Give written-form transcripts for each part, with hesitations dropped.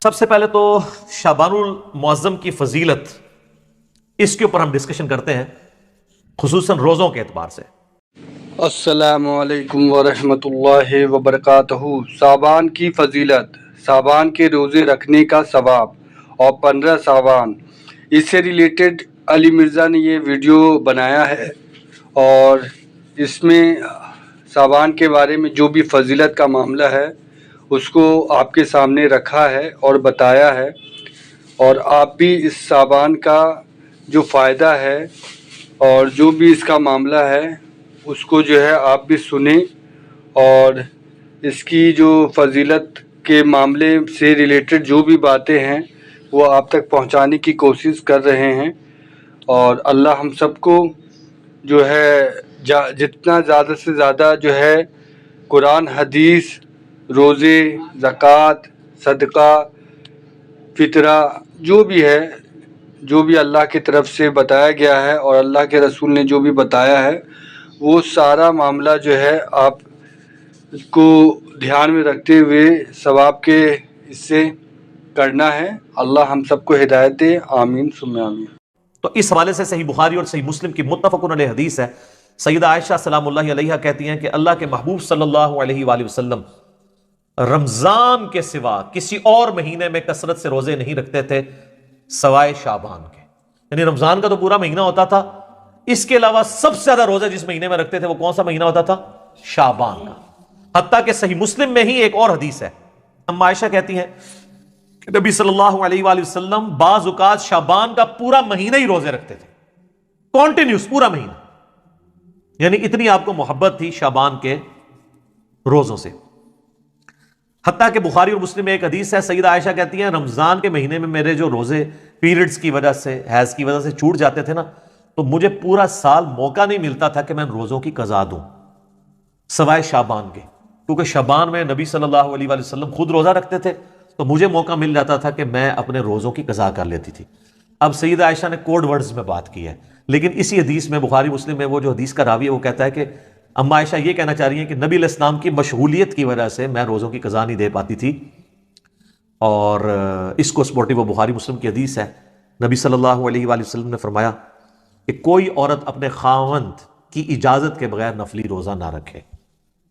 سب سے پہلے تو شعبان المعظم کی فضیلت، اس کے اوپر ہم ڈسکشن کرتے ہیں خصوصاً روزوں کے اعتبار سے۔ السلام علیکم ورحمۃ اللہ وبرکاتہ۔ شعبان کی فضیلت، شعبان کے روزے رکھنے کا ثواب اور 15 شعبان، اس سے ریلیٹڈ علی مرزا نے یہ ویڈیو بنایا ہے اور اس میں شعبان کے بارے میں جو بھی فضیلت کا معاملہ ہے اس کو آپ کے سامنے رکھا ہے اور بتایا ہے، اور آپ بھی اس شعبان کا جو فائدہ ہے اور جو بھی اس کا معاملہ ہے اس کو جو ہے آپ بھی سنیں، اور اس کی جو فضیلت کے معاملے سے ریلیٹڈ جو بھی باتیں ہیں وہ آپ تک پہنچانے کی کوشش کر رہے ہیں، اور اللہ ہم سب کو جو ہے جتنا زیادہ سے زیادہ جو ہے قرآن، حدیث، روزے، زکوٰۃ، صدقہ، فطرہ، جو بھی ہے، جو بھی اللہ کی طرف سے بتایا گیا ہے اور اللہ کے رسول نے جو بھی بتایا ہے وہ سارا معاملہ جو ہے آپ کو دھیان میں رکھتے ہوئے ثواب کے اس سے کرنا ہے۔ اللہ ہم سب کو ہدایت دے، آمین ثم آمین۔ تو اس حوالے سے صحیح بخاری اور صحیح مسلم کی متفق علیہ حدیث ہے، سیدہ عائشہ سلام اللہ علیہا کہتی ہیں کہ اللہ کے محبوب صلی اللہ علیہ وآلہ وسلم رمضان کے سوا کسی اور مہینے میں کثرت سے روزے نہیں رکھتے تھے سوائے شعبان کے، یعنی رمضان کا تو پورا مہینہ ہوتا تھا، اس کے علاوہ سب سے زیادہ روزے جس مہینے میں رکھتے تھے وہ کون سا مہینہ ہوتا تھا؟ شعبان کا۔ حتیٰ کہ صحیح مسلم میں ہی ایک اور حدیث ہے، اما عائشہ کہتی ہیں کہ نبی صلی اللہ علیہ وآلہ وسلم بعض اوقات شعبان کا پورا مہینہ ہی روزے رکھتے تھے، کانٹینیوس پورا مہینہ، یعنی اتنی آپ کو محبت تھی شعبان کے روزوں سے۔ حتیٰ کہ بخاری اور مسلم میں ایک حدیث ہے، سیدہ عائشہ کہتی ہیں رمضان کے مہینے میں میرے جو روزے پیریڈز کی وجہ سے، حیض کی وجہ سے چھوٹ جاتے تھے نا، تو مجھے پورا سال موقع نہیں ملتا تھا کہ میں روزوں کی قضا دوں سوائے شعبان کے، کیونکہ شعبان میں نبی صلی اللہ علیہ وآلہ وسلم خود روزہ رکھتے تھے تو مجھے موقع مل جاتا تھا کہ میں اپنے روزوں کی قضا کر لیتی تھی۔ اب سیدہ عائشہ نے کوڈ ورڈز میں بات کی ہے، لیکن اسی حدیث میں بخاری مسلم میں وہ جو حدیث کا راوی ہے وہ کہتا ہے کہ اما عائشہ یہ کہنا چاہ رہی ہیں کہ نبی علیہ السلام کی مشغولیت کی وجہ سے میں روزوں کی قضا نہیں دے پاتی تھی، اور اس کو سپورٹو بخاری مسلم کی حدیث ہے، نبی صلی اللہ علیہ وآلہ وسلم نے فرمایا کہ کوئی عورت اپنے خاوند کی اجازت کے بغیر نفلی روزہ نہ رکھے،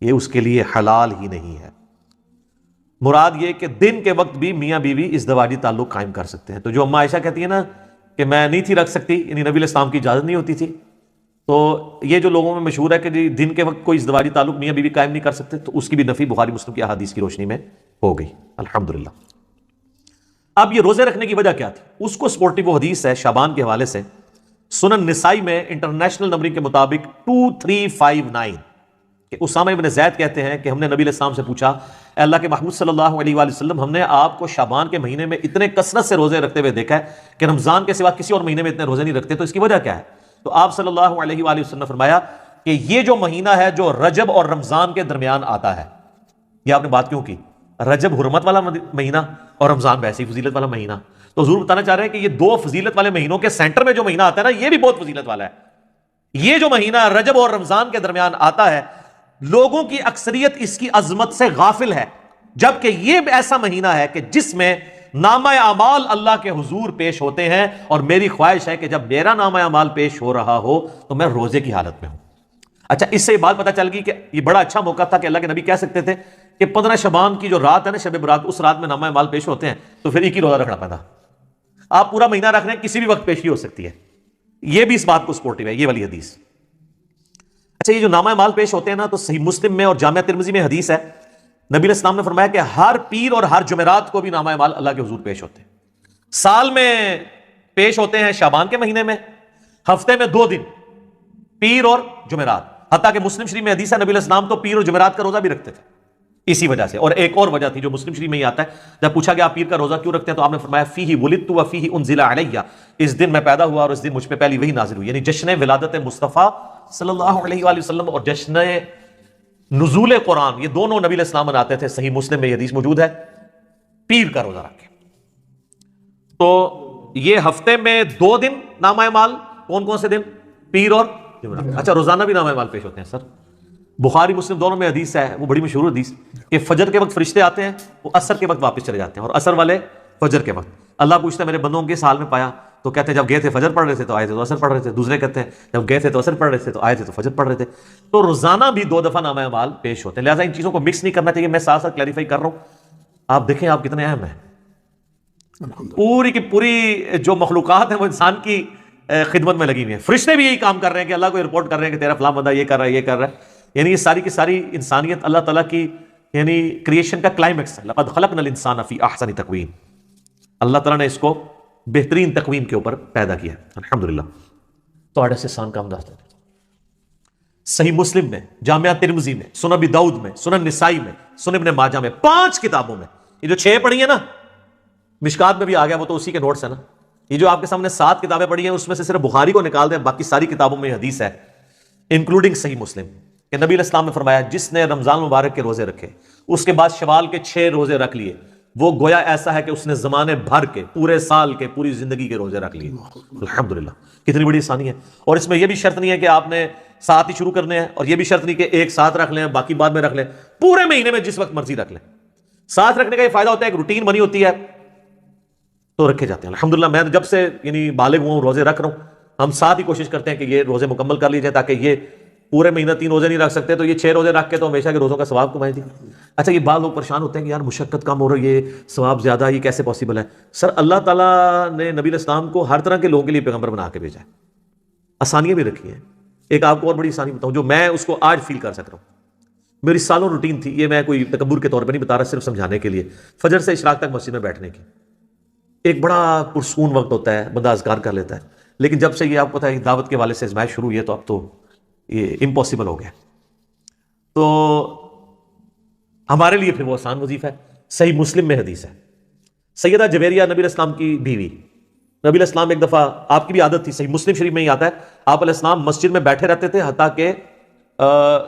یہ اس کے لیے حلال ہی نہیں ہے۔ مراد یہ کہ دن کے وقت بھی میاں بیوی ازدواجی تعلق قائم کر سکتے ہیں۔ تو جو اما عائشہ کہتی ہے نا کہ میں نہیں تھی رکھ سکتی، یعنی نبی علیہ السلام کی اجازت نہیں ہوتی تھی، تو یہ جو لوگوں میں مشہور ہے کہ جی دن کے وقت کوئی ازدواجی تعلق میاں بیوی قائم نہیں کر سکتے، تو اس کی بھی نفی بخاری مسلم کی احادیث کی روشنی میں ہو گئی، الحمدللہ۔ اب یہ روزے رکھنے کی وجہ کیا تھی؟ اس کو سپورٹو حدیث ہے شعبان کے حوالے سے، سنن نسائی میں انٹرنیشنل نمبرنگ کے مطابق 2359 کہ اسامہ ابن زید کہتے ہیں کہ ہم نے نبی علیہ السلام سے پوچھا، اے اللہ کے محبوب صلی اللہ علیہ وآلہ وسلم، ہم نے آپ کو شعبان کے مہینے میں اتنے کثرت سے روزے رکھتے ہوئے دیکھا ہے کہ رمضان کے سوا کسی اور مہینے میں اتنے روزے نہیں رکھتے، تو اس کی وجہ کیا ہے؟ تو آپ صلی اللہ علیہ وآلہ وسلم نے فرمایا کہ یہ جو مہینہ ہے جو رجب اور رمضان کے درمیان آتا ہے، یہ آپ نے بات کیوں کی؟ رجب حرمت والا مہینہ اور رمضان ویسی فضیلت والا مہینہ، تو حضور بتانا چاہ رہے ہیں کہ یہ دو فضیلت والے مہینوں کے سینٹر میں جو مہینہ آتا ہے نا، یہ بھی بہت فضیلت والا ہے۔ یہ جو مہینہ رجب اور رمضان کے درمیان آتا ہے، لوگوں کی اکثریت اس کی عظمت سے غافل ہے، جبکہ یہ ایسا مہینہ ہے کہ جس میں نامہ اعمال اللہ کے حضور پیش ہوتے ہیں، اور میری خواہش ہے کہ جب میرا نامہ اعمال پیش ہو رہا ہو تو میں روزے کی حالت میں ہوں۔ اچھا، اس سے یہ بات پتہ چل گئی کہ یہ بڑا اچھا موقع تھا کہ اللہ کے نبی کہہ سکتے تھے کہ 15 شعبان کی جو رات ہے نا، شب برات، اس رات میں نامہ اعمال پیش ہوتے ہیں، تو پھر ایک ہی روزہ رکھنا پڑتا۔ آپ پورا مہینہ رکھ رہے ہیں، کسی بھی وقت پیشی ہو سکتی ہے، یہ بھی اس بات کو سپورٹو ہے، یہ والی حدیث۔ اچھا، یہ جو نامہ اعمال پیش ہوتے ہیں نا، تو صحیح مسلم میں اور جامعہ ترمذی میں حدیث ہے، نبی علیہ السلام نے فرمایا کہ ہر پیر اور ہر جمعرات کو بھی نامہ اعمال اللہ کے حضور پیش ہوتے ہیں۔ سال میں پیش ہوتے ہیں شعبان کے مہینے میں، ہفتے میں 2 دن، پیر اور جمعرات۔ حتیٰ کہ مسلم شریف میں حدیث ہے نبی علیہ السلام تو پیر اور جمعرات کا روزہ بھی رکھتے تھے اسی وجہ سے۔ اور ایک اور وجہ تھی جو مسلم شریف میں ہی آتا ہے، جب پوچھا گیا آپ پیر کا روزہ کیوں رکھتے ہیں تو آپ نے فرمایا فیہ ولدت و فیہ انزل علیہ، اس دن میں پیدا ہوا اور اس دن مجھ پہ پہلی وحی نازل ہوئی، یعنی جشن ولادت مصطفیٰ صلی اللہ علیہ وآلہ وسلم اور جشن نزول قرآن، یہ دونوں نبی علیہ السلام مناتے تھے۔ صحیح مسلم میں یہ حدیث موجود ہے، پیر کا روزہ رکھے۔ تو یہ ہفتے میں 2 دن نامہ اعمال، کون کون سے دن؟ پیر اور جمعرات۔ اچھا، روزانہ بھی نامہ اعمال پیش ہوتے ہیں سر؟ بخاری مسلم دونوں میں حدیث ہے، وہ بڑی مشہور حدیث کہ فجر کے وقت فرشتے آتے ہیں، وہ عصر کے وقت واپس چلے جاتے ہیں، اور عصر والے فجر کے وقت. اللہ پوچھتا ہے میرے بندوں کو کس حال میں پایا؟ تو کہتے ہیں جب گئے تھے فجر پڑھ رہے تھے تو آئے تھے تو اثر پڑھ رہے تھے. دوسرے کہتے ہیں جب گئے تھے تو اثر پڑھ رہے تھے تو آئے تھے تو فجر پڑھ رہے تھے. تو روزانہ بھی 2 دفعہ نامہ اعمال پیش ہوتے ہیں. لہٰذا ان چیزوں کو مکس نہیں کرنا چاہیے. میں ساتھ ساتھ کلیریفائی کر رہا ہوں. آپ دیکھیں آپ کتنے اہم ہیں. پوری کی پوری جو مخلوقات ہیں وہ انسان کی خدمت میں لگی ہوئی ہیں. فرشتے بھی یہی کام کر رہے ہیں کہ اللہ کو رپورٹ کر رہے ہیں کہ تیرا فلاں بندہ یہ کر رہا ہے یہ کر رہا ہے. یعنی یہ ساری کی ساری انسانیت اللہ تعالیٰ کی یعنی کریشن کا کلائمیکس ہے. لقد خلقنا الانسان فی احسن تقویم. اللہ تعالیٰ نے اس کو بہترین تقویم کے اوپر پیدا کیا الحمدللہ. تو آڑے سے سان کام داستان صحیح مسلم میں، جامعہ ترمذی میں، سنن ابی داؤد میں، سنن نسائی میں، سنن ابن ماجہ میں، 5 کتابوں میں. یہ جو 6 پڑھی ہیں نا، مشکات میں بھی آ گیا وہ تو اسی کے نوٹس ہیں نا. یہ جو آپ کے سامنے 7 کتابیں پڑھی ہیں اس میں سے صرف بخاری کو نکال دیں، باقی ساری کتابوں میں حدیث ہے انکلوڈنگ صحیح مسلم کہ نبی علیہ السلام نے فرمایا جس نے رمضان مبارک کے روزے رکھے اس کے بعد شوال کے 6 روزے رکھ لیے وہ گویا ایسا ہے کہ اس نے زمانے بھر کے پورے سال کے پوری زندگی کے روزے رکھ لیے. الحمدللہ کتنی بڑی آسانی ہے. اور اس میں یہ بھی شرط نہیں ہے کہ آپ نے ساتھ ہی شروع کرنے ہیں، اور یہ بھی شرط نہیں کہ ایک ساتھ رکھ لیں باقی بعد میں رکھ لیں. پورے مہینے میں جس وقت مرضی رکھ لیں. ساتھ رکھنے کا یہ فائدہ ہوتا ہے ایک روٹین بنی ہوتی ہے تو رکھے جاتے ہیں. الحمدللہ میں جب سے یعنی بالغ ہوں روزے رکھ رہا ہوں. ہم ساتھ ہی کوشش کرتے ہیں کہ یہ روزے مکمل کر لیجئے تاکہ یہ پورے مہینہ 3 روزے نہیں رکھ سکتے تو یہ 6 روزے رکھ کے تو ہمیشہ کے روزوں کا ثواب کمائے دی. اچھا یہ بعض لوگ پریشان ہوتے ہیں کہ یار مشقت کم ہو رہی ہے، ثواب زیادہ، یہ کیسے پاسبل ہے؟ سر اللہ تعالیٰ نے نبی علیہ السلام کو ہر طرح کے لوگوں کے لیے پیغمبر بنا کے بھیجا ہے. آسانیاں بھی رکھی ہیں. ایک آپ کو اور بڑی آسانی بتاؤں جو میں اس کو آج فیل کر سک رہا ہوں. میری سالوں روٹین تھی، یہ میں کوئی تکبر کے طور پہ نہیں بتا رہا، صرف سمجھانے کے لیے. فجر سے اشراق تک مسجد میں بیٹھنے کی ایک بڑا پرسکون وقت ہوتا ہے، بندہ اذکار کر لیتا ہے. لیکن جب سے یہ آپ کو پتہ ہے دعوت کے والے سے ازمائش شروع ہوئی ہے تو اب تو یہ امپاسبل ہو گیا. تو ہمارے لیے پھر وہ آسان وظیفہ ہے. صحیح مسلم میں حدیث ہے سیدہ جویریہ نبی علیہ السلام کی بیوی. نبی علیہ السلام ایک دفعہ آپ کی بھی عادت تھی، صحیح مسلم شریف میں ہی آتا ہے، آپ علیہ السلام مسجد میں بیٹھے رہتے تھے حتیٰ کہ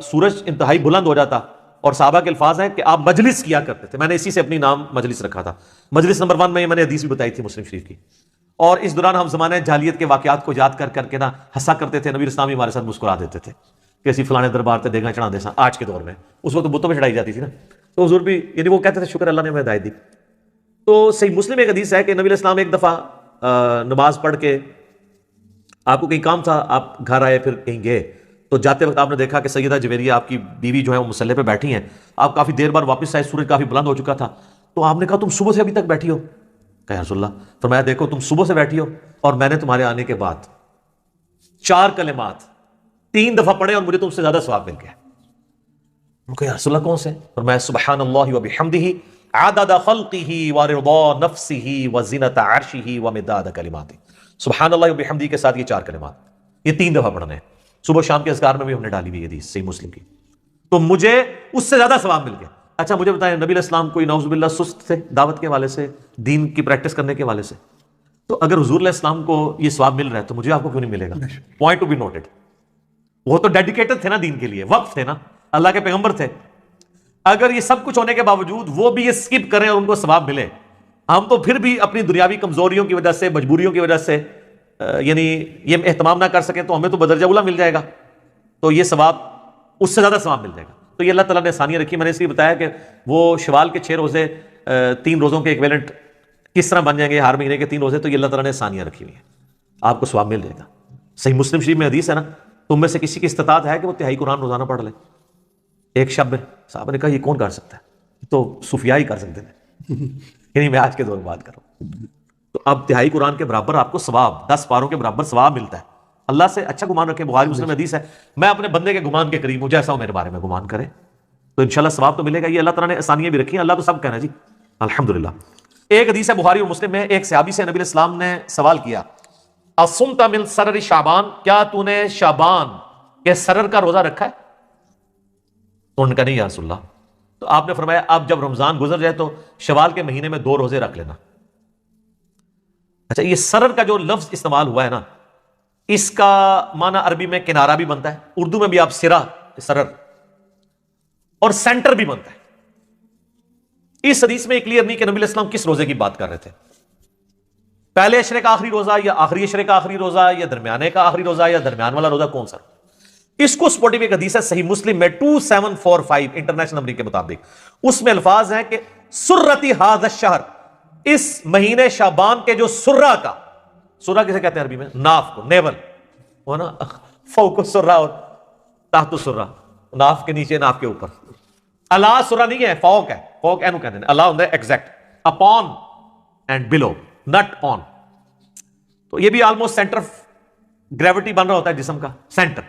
سورج انتہائی بلند ہو جاتا. اور صحابہ کے الفاظ ہیں کہ آپ مجلس کیا کرتے تھے. میں نے اسی سے اپنی نام مجلس رکھا تھا. مجلس نمبر 1 میں نے حدیث بھی بتائی تھی مسلم شریف کی. اور اس دوران ہم زمانہ جاہلیت کے واقعات کو یاد کر کے نا ہنسا کرتے تھے. نبی اسلام ہمارے ساتھ مسکرا دیتے تھے کہ اسی فلانے دربار تے دیگا چڑھا دے سا. آج کے دور میں اس وقت بتوں پہ چڑھائی جاتی تھی نا، تو حضور بھی یعنی وہ کہتے تھے شکر اللہ نے ہمیں ہدایت دی. تو صحیح مسلم ایک حدیث ہے کہ نبی علیہ السلام ایک دفعہ نماز پڑھ کے آپ کو کہیں کام تھا، آپ گھر آئے پھر کہیں گئے تو جاتے وقت آپ نے دیکھا کہ سیدہ جویریہ آپ کی بیوی جو ہے وہ مصلی پہ بیٹھی ہیں. آپ کافی دیر بعد واپس آئے، سورج کافی بلند ہو چکا تھا. تو آپ نے کہا تم صبح سے ابھی تک بیٹھی ہو؟ کہا یا رسول اللہ. فرمایا دیکھو تم صبح سے بیٹھی ہو اور میں نے تمہارے آنے کے بعد 4 کلمات 3 دفعہ پڑھے اور مجھے تم سے زیادہ ثواب مل گیا. کہا یا رسول اللہ کون سے؟ فرمایا سبحان اللہ و بحمدہ عدد خلقہ ورضا نفسہ وزنۃ عرشہ ومداد کلماتہ. سبحان اللہ و بحمدہ کے ساتھ یہ 4 کلمات یہ 3 دفعہ پڑھنے ہیں. صبح شام کے اذکار میں بھی ہم نے ڈالی ہوئی حدیث صحیح مسلم کی. تو مجھے اس سے زیادہ ثواب مل گیا. اچھا مجھے بتائیں نبی علیہ السلام کوئی نعوذ باللہ سست تھے دعوت کے والے سے، دین کی پریکٹس کرنے کے والے سے؟ تو اگر حضور علیہ السلام کو یہ ثواب مل رہا ہے تو مجھے آپ کو کیوں نہیں ملے گا؟ Point to be noted. وہ تو ڈیڈیکیٹڈ تھے نا دین کے لیے، وقف تھے نا، اللہ کے پیغمبر تھے. اگر یہ سب کچھ ہونے کے باوجود وہ بھی یہ سکپ کریں اور ان کو ثواب ملے، ہم تو پھر بھی اپنی دنیاوی کمزوریوں کی وجہ سے، مجبوریوں کی وجہ سے یعنی یہ اہتمام نہ کر سکیں تو ہمیں تو بدرجہ اولیٰ مل جائے گا، تو یہ ثواب اس سے زیادہ ثواب مل جائے گا. تو یہ اللہ تعالیٰ نے آسانیاں رکھی. میں نے اس لیے بتایا کہ وہ شوال کے 6 روزے 3 روزوں کے ایکویلنٹ کس طرح بن جائیں گے، ہر مہینے کے 3 روزے، تو یہ اللہ تعالیٰ نے آسانیاں رکھی ہوئی ہیں. آپ کو ثواب مل جائے گا. صحیح مسلم شریف میں حدیث ہے نا، تم میں سے کسی کی استطاعت ہے کہ وہ 3 قرآن روزانہ پڑھ لے. ایک شب میں صاحب نے کہا یہ کون کر سکتا ہے؟ تو صوفیاء ہی کر سکتے ہیں. یعنی میں آج کے دور میں بات کر رہا ہوں. تو اب 3 قرآن کے برابر آپ کو ثواب، 10 پاروں کے برابر ثواب ملتا ہے. اللہ سے اچھا گمان رکھے. بخاری مسلم حدیث ہے میں اپنے بندے کے گمان کے قریب ہوں، جیسا ہوں میرے بارے میں گمان کرے تو انشاءاللہ ثواب تو ملے گا. یہ اللہ تعالیٰ نے آسانیاں بھی رکھی ہیں. اللہ تو سب کہنا جی الحمدللہ. ایک حدیث ہے بخاری اور مسلم میں، ایک صحابی سے نبی علیہ السلام نے سوال کیا اصمت من سرر شعبان، کیا تو نے شعبان کے سرر کا روزہ رکھا ہے؟ تو انہوں نے کہا نہیں یا رسول اللہ. تو آپ نے فرمایا اب جب رمضان گزر جائے تو شوال کے مہینے میں 2 روزے رکھ لینا. اچھا یہ سرر کا جو لفظ استعمال ہوا ہے نا، اس کا معنی عربی میں کنارہ بھی بنتا ہے، اردو میں بھی آپ سرا سرر اور سینٹر بھی بنتا ہے. اس حدیث میں کلیئر نہیں کہ نبی علیہ السلام کس روزے کی بات کر رہے تھے، پہلے عشرے کا آخری روزہ یا آخری عشرے کا آخری روزہ یا درمیانے کا آخری روزہ یا درمیان والا روزہ، کون سا؟ اس کو سپورٹنگ ایک حدیث ہے صحیح مسلم میں 2745 انٹرنیشنل نمبر کے مطابق. اس میں الفاظ ہیں کہ سرتی ھذا الشہر، اس مہینے شعبان کے جو سرہ کا، سرہ کسے کہتے ہیں عربی میں؟ ناف کو، نیول وہ نا، فوق السرہ اور تحت السرہ، ناف کے نیچے ناف کے اوپر. اللہ سرہ نہیں ہے، فوق ہے، فوق اینو کہتے ہیں. اللہ ہوتا ہے ایگزیکٹ، اپون اینڈ بلو، نٹ آن. تو یہ بھی آلموسٹ سینٹر آف گریوٹی بن رہا ہوتا ہے جسم کا، سینٹر.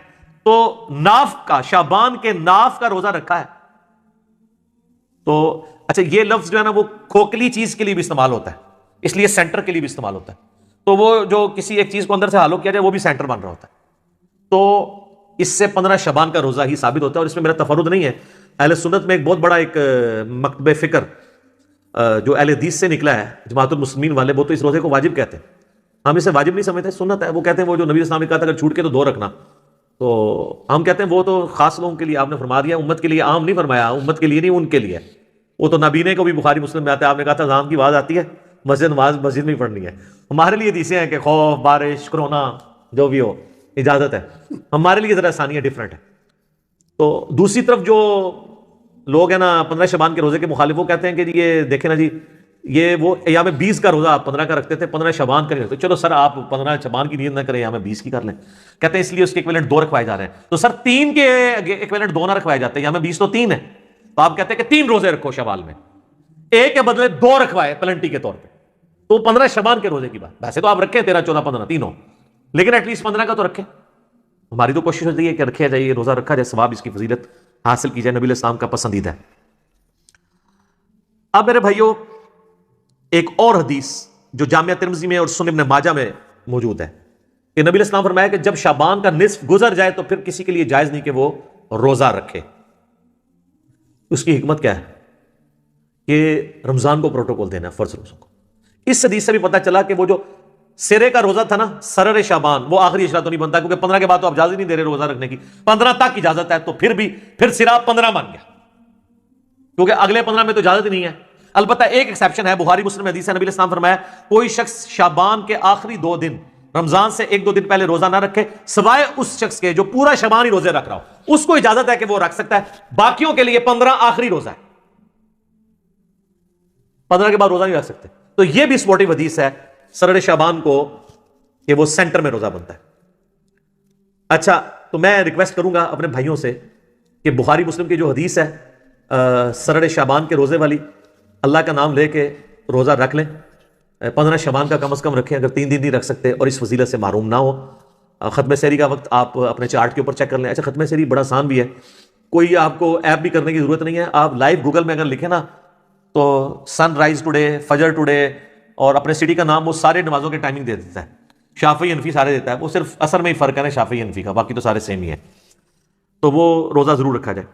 تو ناف کا، شعبان کے ناف کا روزہ رکھا ہے. تو اچھا یہ لفظ جو ہے نا وہ کھوکھلی چیز کے لیے بھی استعمال ہوتا ہے، اس لیے سینٹر کے لیے بھی استعمال ہوتا ہے. تو وہ جو کسی ایک چیز کو اندر سے ہالو کیا جائے وہ بھی سینٹر بن رہا ہوتا ہے. تو اس سے 15 شعبان کا روزہ ہی ثابت ہوتا ہے. اور اس میں میرا تفرد نہیں ہے، اہل سنت میں ایک بہت بڑا ایک مکتب فکر جو اہل حدیث سے نکلا ہے، جماعت المسلمین والے، وہ تو اس روزے کو واجب کہتے ہیں. ہم اسے واجب نہیں سمجھتے، سنت ہے. وہ کہتے ہیں وہ جو نبی اسلام نے کہا تھا اگر چھوٹ کے تو 2 رکھنا، تو ہم کہتے ہیں وہ تو خاص لوگوں کے لیے آپ نے فرما دیا، امت کے لیے عام نہیں فرمایا. امت کے لیے نہیں، ان کے لیے. وہ تو نابینے کو بھی بخاری مسلم میں آتا ہے، آپ نے کہا تھا اذان کی آواز آتی ہے نماز مسجد میں ہی پڑھنی ہے. ہمارے لیے حدیثیں ہیں کہ خوف، بارش، کرونا جو بھی ہو اجازت ہے. ہمارے لیے ذرا آسانیاں ڈفرینٹ ہے. تو دوسری طرف جو لوگ ہیں نا 15 شعبان کے روزے کے مخالف، وہ کہتے ہیں کہ یہ دیکھیں نا جی، یہ وہ ایام 20 کا روزہ آپ 15 کا رکھتے تھے، 15 شعبان کا نہیں رکھتے. چلو سر آپ 15 شعبان کی نیت نہ کریں، ایام 20 کی کر لیں. کہتے ہیں اس لیے اس کے ایکویلنٹ 2 رکھوائے جا رہے ہیں. تو سر 3 کے ایکویلنٹ 2 نہ رکھوائے جاتے ہیں، ایام 20 تو 3 ہے. تو آپ کہتے ہیں کہ 3 روزے رکھو شوال میں، ایک کے بدلے 2 رکھوائے پلنٹی کے طور پہ. تو 15 شعبان کے روزے کی بات، ویسے تو آپ رکھیں 13، 14، 15 تینوں، لیکن ایٹ لیسٹ 15 کا تو رکھیں. ہماری تو کوشش ہوتی ہے کہ رکھا جائے، روزہ رکھا جائے، ثواب اس کی فضیلت حاصل کی جائے، نبی علیہ السلام کا پسندیدہ ہے. اب میرے بھائیو ایک اور حدیث جو جامعہ ترمذی میں اور سنن ابن ماجہ میں موجود ہے کہ نبی علیہ السلام فرمایا کہ جب شعبان کا نصف گزر جائے تو پھر کسی کے لیے جائز نہیں کہ وہ روزہ رکھے. اس کی حکمت کیا ہے؟ کہ رمضان کو پروٹوکول دینا ہے، فرض روزوں کو. اس حدیث سے بھی پتہ چلا کہ وہ جو سرے کا روزہ تھا نا، سرر شعبان، وہ آخری اشرا تو نہیں بنتا، کیونکہ 15 کے بعد تو آپ اجازت نہیں دے رہے روزہ رکھنے کی. 15 تک اجازت ہے، تو پھر سرا 15 بن گیا، کیونکہ اگلے 15 میں تو اجازت ہی نہیں ہے. البتہ ایک ایکسیپشن ہے، بخاری مسلم حدیث ہے، نبی علیہ السلام فرمایا کوئی شخص شعبان کے آخری 2 دن، رمضان سے 1-2 دن پہلے روزہ نہ رکھے سوائے اس شخص کے جو پورا شعبان ہی روزے رکھ رہا ہو. اس کو اجازت ہے کہ وہ رکھ سکتا ہے. باقیوں کے لیے 15 آخری روزہ ہے، 15 کے بعد روزہ نہیں رکھ سکتے. تو یہ بھی سپورٹیو حدیث ہے سرر شعبان کو کہ وہ سینٹر میں روزہ بنتا ہے. اچھا، تو میں ریکویسٹ کروں گا اپنے بھائیوں سے کہ بخاری مسلم کی جو حدیث ہے سرر شعبان کے روزے والی، اللہ کا نام لے کے روزہ رکھ لیں. 15 شعبان کا کم از کم رکھیں، اگر 3 دن نہیں رکھ سکتے اور اس فضیلت سے محروم نہ ہو. ختم سحری کا وقت آپ اپنے چارٹ کے اوپر چیک کر لیں. اچھا، ختم سحری بڑا آسان بھی ہے، کوئی آپ کو ایپ بھی کرنے کی ضرورت نہیں ہے. آپ لائیو گوگل میں اگر لکھیں نا تو سن رائز ٹوڈے، فجر ٹوڈے اور اپنے سٹی کا نام، وہ سارے نمازوں کے ٹائمنگ دے دیتا ہے. شافعی حنفی سارے دیتا ہے، وہ صرف اثر میں ہی فرق ہے نا شافعی حنفی کا، باقی تو سارے سیم ہی ہیں. تو وہ روزہ ضرور رکھا جائے.